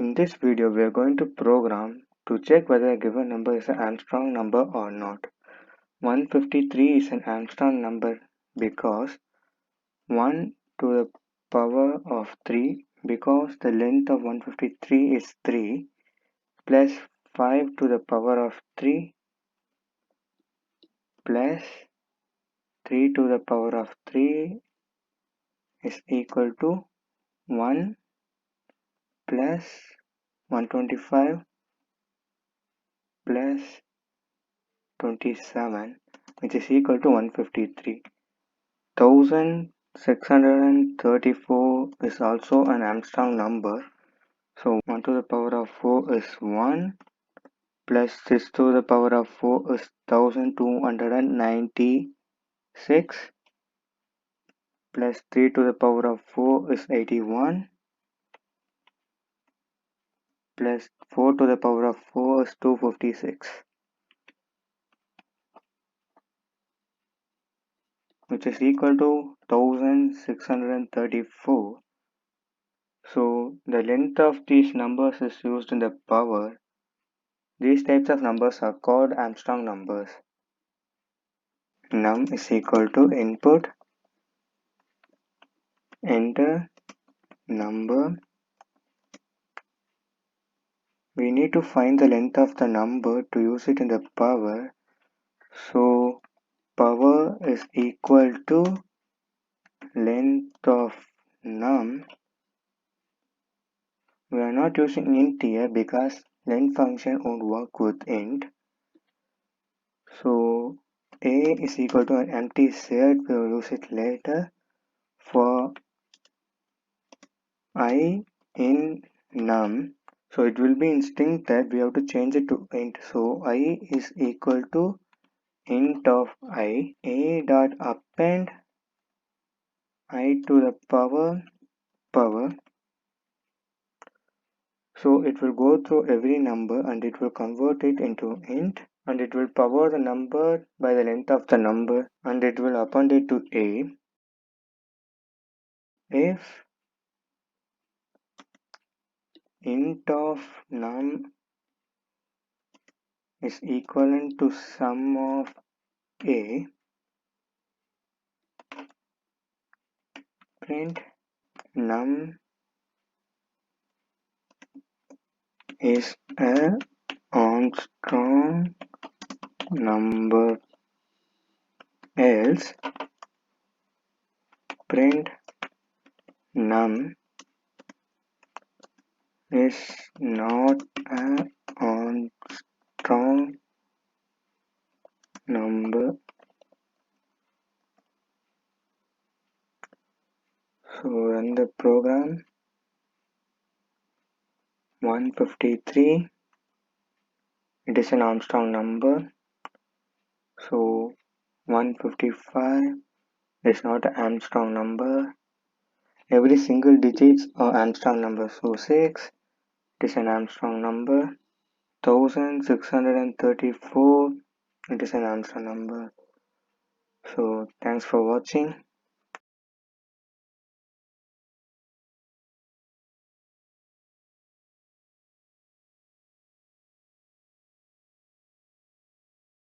In this video, we are going to program to check whether a given number is an Armstrong number or not. 153 is an Armstrong number because 1 to the power of 3, because the length of 153 is 3, plus 5 to the power of 3 plus 3 to the power of 3 is equal to 1 plus 125 plus 27, which is equal to 153. 1634 is also an Armstrong number. So 1 to the power of 4 is 1 plus 6 to the power of 4 is 1296 plus 3 to the power of 4 is 81 plus 4 to the power of 4 is 256, which is equal to 1634. So the length of these numbers is used in the power. These types of numbers are called Armstrong numbers. Num is equal to input, enter, number. We need to find the length of the number to use it in the power. So power is equal to length of num. We are not using int here because length function won't work with int. So a is equal to an empty set. We will use it later. For I in num, so it will be instinct that we have to change it to int. So I is equal to int of I, a dot append I to the power. So it will go through every number and it will convert it into int, and it will power the number by the length of the number, and it will append it to a. If int of num is equivalent to sum of a, print num is a Armstrong number, else print num is not a Armstrong number. So run the program. 153, it is an Armstrong number. So 155 is not an Armstrong number. Every single digits are Armstrong number. So 6, it is an Armstrong number. 1634, it is an Armstrong number. So thanks for watching.